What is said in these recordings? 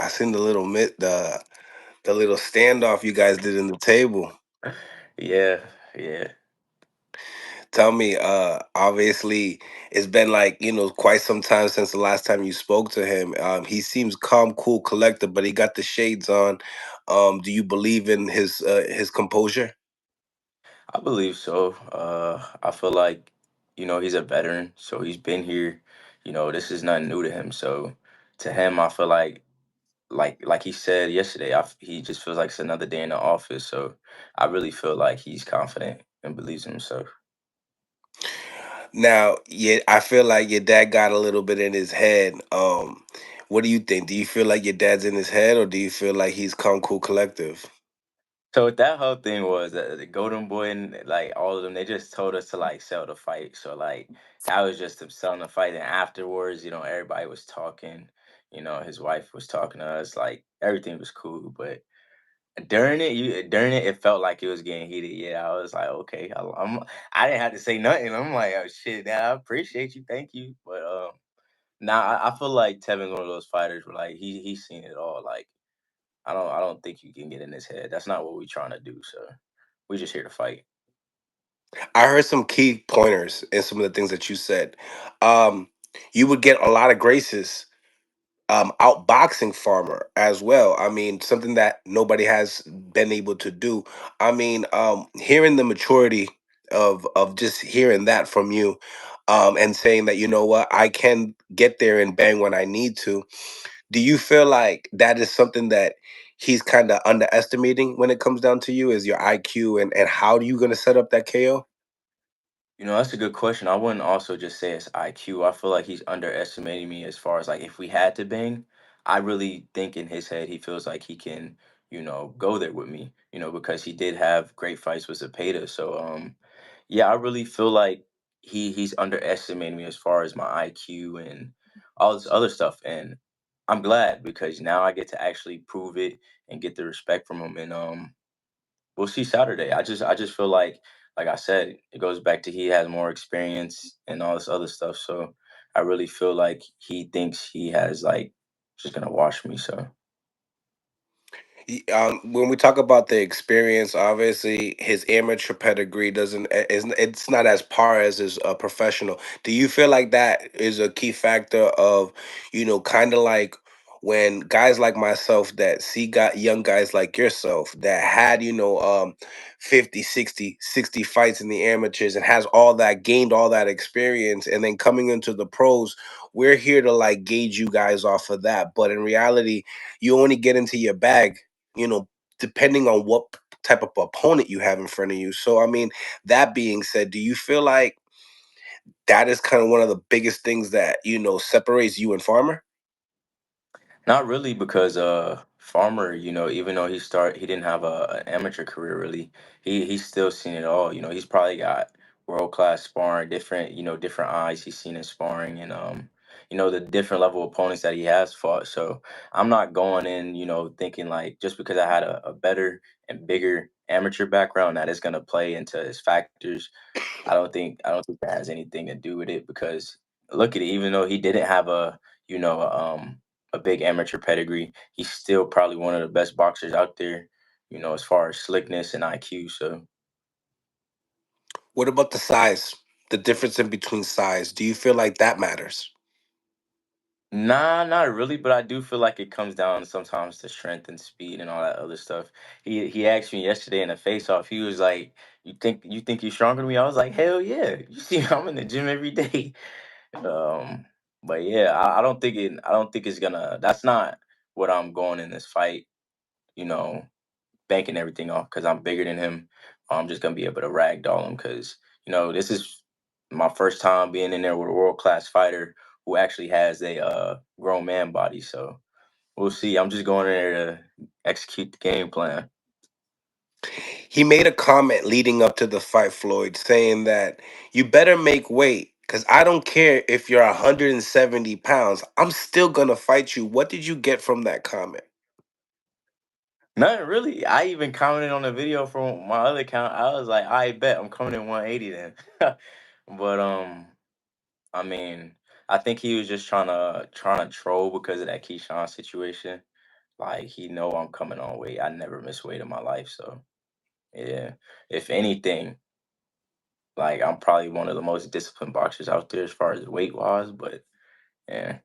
I seen the little standoff you guys did in the table. Yeah, yeah. Tell me, obviously it's been like, quite some time since the last time you spoke to him. He seems calm, cool, collected, but he got the shades on. Do you believe in his composure? I believe so. I feel like, he's a veteran, so he's been here. This is nothing new to him. So to him, I feel like he said yesterday, he just feels like it's another day in the office. So I really feel like he's confident and believes in himself. Now, yeah, I feel like your dad got a little bit in his head. What do you think? Do you feel like your dad's in his head, or do you feel like he's calm, cool, collective? So that whole thing was that the Golden Boy and like all of them, they just told us to like sell the fight. So like that was just him selling the fight. And afterwards, everybody was talking. His wife was talking to us. Like everything was cool, but during it, it felt like it was getting heated. Yeah, I was like, okay, I didn't have to say nothing. I'm like, oh shit, nah, I appreciate you, thank you. But now I feel like Tevin's one of those fighters where like he's seen it all. Like I don't think you can get in his head. That's not what we're trying to do. So we're just here to fight. I heard some key pointers in some of the things that you said. Um, you would get a lot of graces outboxing Farmer as well. I mean, something that nobody has been able to do. I mean, hearing the maturity of just hearing that from you, and saying that, you know what, I can get there and bang when I need to. Do you feel like that is something that he's kind of underestimating when it comes down to you? Is your IQ, and how are you going to set up that KO? That's a good question. I wouldn't also just say it's IQ. I feel like he's underestimating me as far as like if we had to bang, I really think in his head he feels like he can, go there with me, because he did have great fights with Zapata. So yeah, I really feel like he's underestimating me as far as my IQ and all this other stuff. And I'm glad because now I get to actually prove it and get the respect from him. And we'll see Saturday. I just feel like I said, it goes back to he has more experience and all this other stuff. So I really feel like he thinks he has like just gonna wash me. So When we talk about the experience, obviously his amateur pedigree doesn't is it's not as par as his professional. Do you feel like that is a key factor of, kind of like when guys like myself that see got young guys like yourself that had, 50, 60, 60 fights in the amateurs and has all that, gained all that experience, and then coming into the pros, we're here to like gauge you guys off of that. But in reality, you only get into your bag, you know, depending on what type of opponent you have in front of you. So, I mean, that being said, do you feel like that is kind of one of the biggest things that, separates you and Farmer? not really because Farmer, even though he didn't have an amateur career really, he's still seen it all. He's probably got world class sparring, different, different eyes he's seen in sparring and the different level opponents that he has fought. So I'm not going in, thinking like just because I had a better and bigger amateur background that is gonna play into his factors. I don't think that has anything to do with it because look at it, even though he didn't have you know, a big amateur pedigree, he's still probably one of the best boxers out there, as far as slickness and IQ. So What about the size? The difference in between size. Do you feel like that matters? nah, not really, but I do feel like it comes down sometimes to strength and speed and all that other stuff. He asked me yesterday in a face off, he was like, you think you're stronger than me? I was like, hell yeah. You see I'm in the gym every day. Um, but yeah, I don't think it's gonna that's not what I'm going in this fight, you know, banking everything off because I'm bigger than him. I'm just gonna be able to ragdoll him because, this is my first time being in there with a world class fighter who actually has a grown man body. So we'll see. I'm just going in there to execute the game plan. He made a comment leading up to the fight, Floyd, saying that you better make weight because I don't care if you're 170 pounds. I'm still going to fight you. What did you get from that comment? Nothing really. I even commented on the video from my other account. I was like, I bet I'm coming in 180 then. But I mean, I think he was just trying to troll because of that Keyshawn situation. Like he know I'm coming on weight. I never miss weight in my life. So yeah. If anything, like I'm probably one of the most disciplined boxers out there as far as weight wise, but yeah.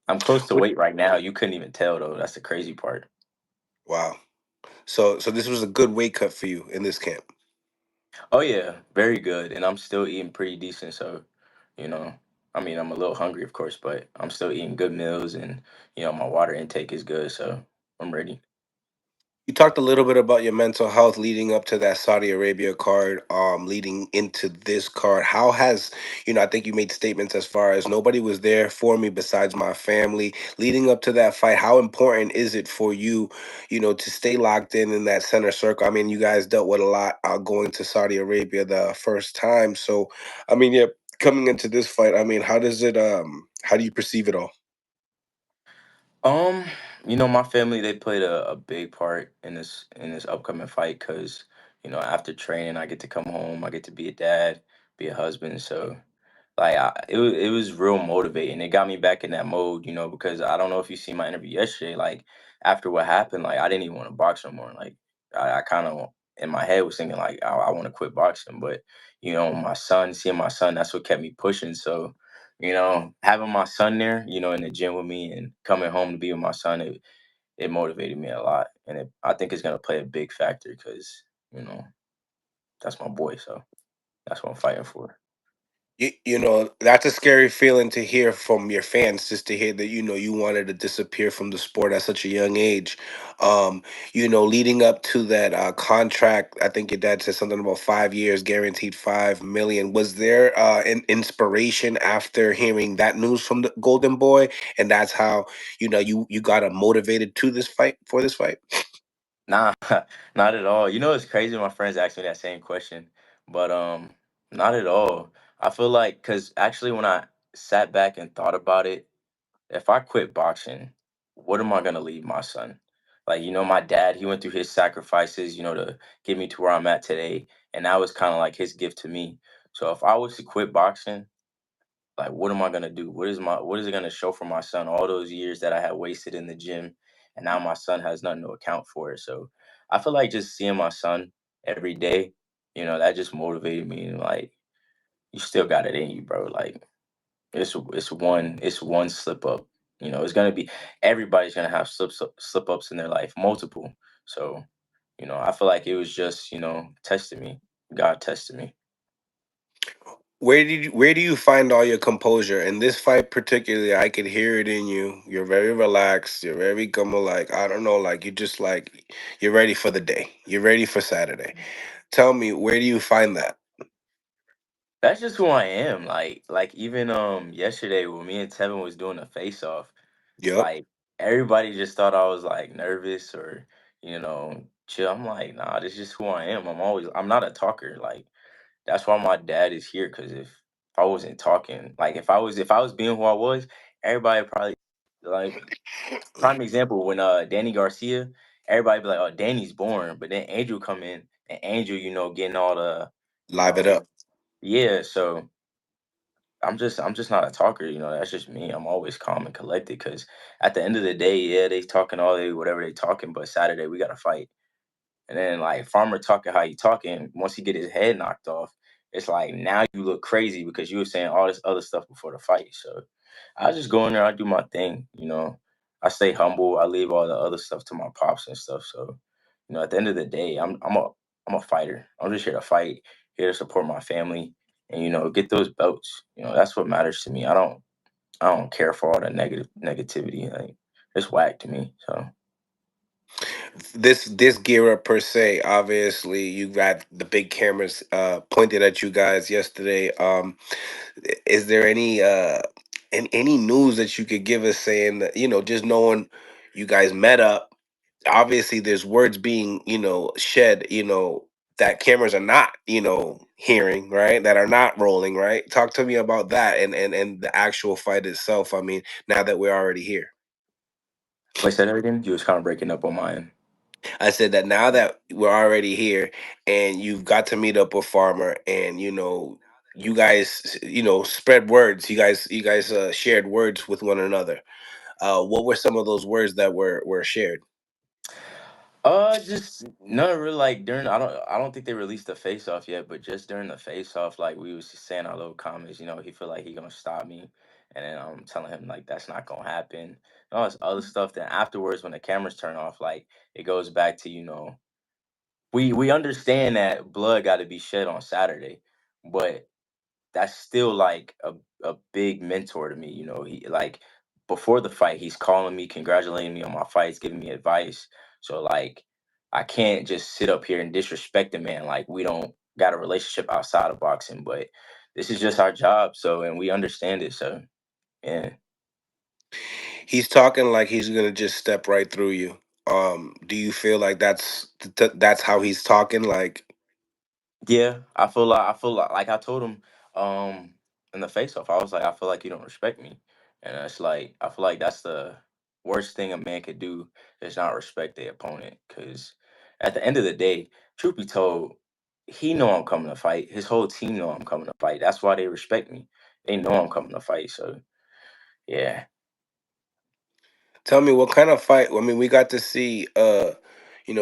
I'm close to What? weight right now. You couldn't even tell though. That's the crazy part. Wow. So this was a good weight cut for you in this camp. Oh yeah, very good. And I'm still eating pretty decent. So, you know, I mean, I'm a little hungry, of course, but I'm still eating good meals, and my water intake is good. So I'm ready. You talked a little bit about your mental health leading up to that Saudi Arabia card, leading into this card. How has, I think you made statements as far as nobody was there for me besides my family. Leading up to that fight, how important is it for you, to stay locked in that center circle? I mean, you guys dealt with a lot going to Saudi Arabia the first time. So, I mean, yeah, coming into this fight, I mean, how do you perceive it all? Um, my family, they played a big part in this upcoming fight because after training, I get to come home, I get to be a dad, be a husband. So like it was real motivating. It got me back in that mode, because I don't know if you see my interview yesterday. Like after what happened, like I didn't even want to box no more. Like I kind of in my head was thinking like I want to quit boxing, but seeing my son, that's what kept me pushing. So having my son there, in the gym with me and coming home to be with my son, it motivated me a lot, and I think it's gonna play a big factor because you know that's my boy. So that's what I'm fighting for. That's a scary feeling to hear from your fans, just to hear that you wanted to disappear from the sport at such a young age. Leading up to that contract, I think your dad said something about 5 years guaranteed 5 million. Was there an inspiration after hearing that news from the Golden Boy, and that's how you got motivated to this fight for this fight? Nah, not at all. It's crazy. My friends ask me that same question, but not at all. I feel like because actually, when I sat back and thought about it, if I quit boxing, what am I gonna leave my son? Like, my dad, he went through his sacrifices, to get me to where I'm at today, and that was kind of like his gift to me. So if I was to quit boxing, like what am I gonna do? What is it gonna show for my son? All those years that I had wasted in the gym, and now my son has nothing to account for it. So I feel like just seeing my son every day, that just motivated me. And like, you still got it in you, bro. Like it's one slip up. It's gonna be everybody's gonna have slip ups in their life, multiple. So I feel like it was just testing me. God tested me. Where do you find all your composure in this fight particularly? I could hear it in you. You're very relaxed. You're very come like, I don't know, like you just like you're ready for the day. You're ready for Saturday. Tell me, where do you find that? That's just who I am. Like even yesterday when me and Tevin was doing a face off, Yep. like everybody just thought I was like nervous or chill. I'm like, nah, this is just who I am. I'm not a talker. Like that's why my dad is here. Cause if I wasn't talking, like if I was being who I was, everybody probably like prime example when Danny Garcia, everybody be like, oh, Danny's boring, but then Angel come in and Angel, getting all the you Live it know up. yeah, so I'm just not a talker, that's just me. I'm always calm and collected because at the end of the day, yeah, they talking all day, whatever they talking, but Saturday we gotta fight. And then like Farmer talking how he talking, once he get his head knocked off, it's like now you look crazy because you were saying all this other stuff before the fight. So I just go in there, I do my thing. I stay humble, I leave all the other stuff to my pops and stuff. So, at the end of the day, I'm a fighter. I'm just here to fight, here to support my family and get those belts. That's what matters to me. I don't care for all the negativity. Like it's whack to me. So This gear up per se, obviously you got the big cameras pointed at you guys yesterday. Is there any news that you could give us saying that, just knowing you guys met up, obviously there's words being shed, that cameras are not hearing, right, that are not rolling, right? Talk to me about that and the actual fight itself. I mean, now that we're already here. wait, say that again. You was kind of breaking up on mine. I said that now that we're already here and you've got to meet up with Farmer, and you guys spread words, you guys shared words with one another. What were some of those words that were shared? Just none really like during. I don't think they released the face off yet, but just during the face off, like we was just saying our little comments. He feel like he gonna stop me, and then I'm telling him like that's not gonna happen. And all this other stuff. Then afterwards, when the cameras turn off, like it goes back to we understand that blood got to be shed on Saturday, but that's still like a big mentor to me. He like before the fight, he's calling me, congratulating me on my fights, giving me advice. So like I can't just sit up here and disrespect the man like we don't got a relationship outside of boxing, but this is just our job. So and we understand it. So yeah. He's talking like he's gonna just step right through you. Do you feel like that's how he's talking? Like, Yeah, I feel like I told him in the face off. I was like, I feel like you don't respect me, and it's like I feel like that's the worst thing a man could do is not respect the opponent. Because at the end of the day, truth be told, he know I'm coming to fight. His whole team know I'm coming to fight. That's why they respect me. They know I'm coming to fight. So yeah, tell me what kind of fight. I mean, we got to see,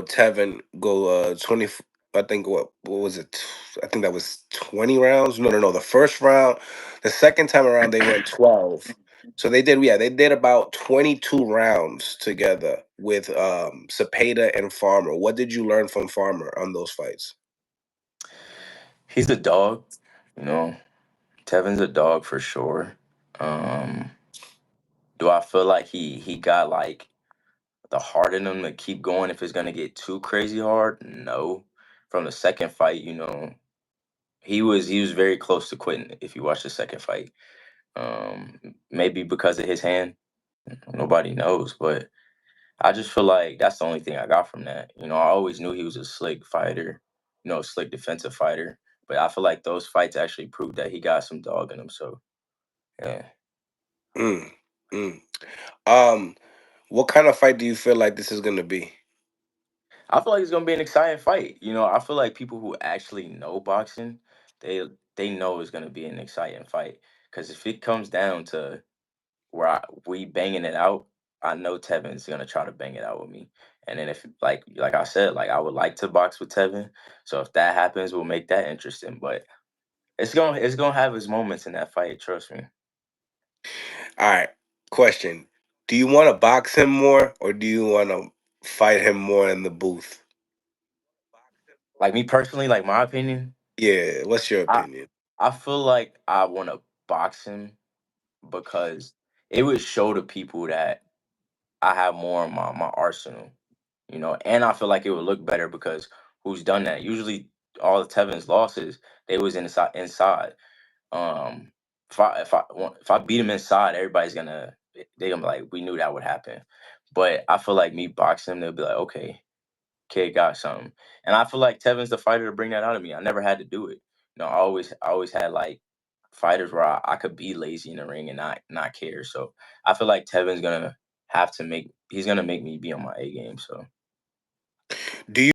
Tevin go 20. I think what was it? I think that was 20 rounds. No, no, no. The first round, the second time around, they went 12. So they did, yeah, they did about 22 rounds together with Cepeda and Farmer. What did you learn from Farmer on those fights? he's a dog. You know, Tevin's a dog for sure. Um, do I feel like he got like the heart in him to keep going if it's gonna get too crazy hard? No. From the second fight, he was very close to quitting if you watch the second fight. Maybe because of his hand, nobody knows, but I just feel like that's the only thing I got from that. I always knew he was a slick fighter, a slick defensive fighter, but I feel like those fights actually proved that he got some dog in him. So yeah. Mm, mm. Um, what kind of fight do you feel like this is gonna be? I feel like it's gonna be an exciting fight. I feel like people who actually know boxing, they they know it's gonna be an exciting fight. Because if it comes down to where we banging it out, I know Tevin's gonna try to bang it out with me. And then if like I said, like I would like to box with Tevin. So if that happens, we'll make that interesting. But it's gonna have its moments in that fight. Trust me. All right, question. Do you want to box him more or do you want to fight him more in the booth? Like me personally, like my opinion, Yeah, what's your I opinion? I feel like I want to box him because it would show the people that I have more in my arsenal, and I feel like it would look better because who's done that? Usually, all of Tevin's losses, they was inside. Um, if I beat him inside, everybody's they gonna be like, we knew that would happen. But I feel like me boxing him, they'll be like, okay, kid got something. And I feel like Tevin's the fighter to bring that out of me. I never had to do it. I always had like fighters where I could be lazy in the ring and not care. So I feel like Tevin's gonna he's gonna make me be on my A game. So Do you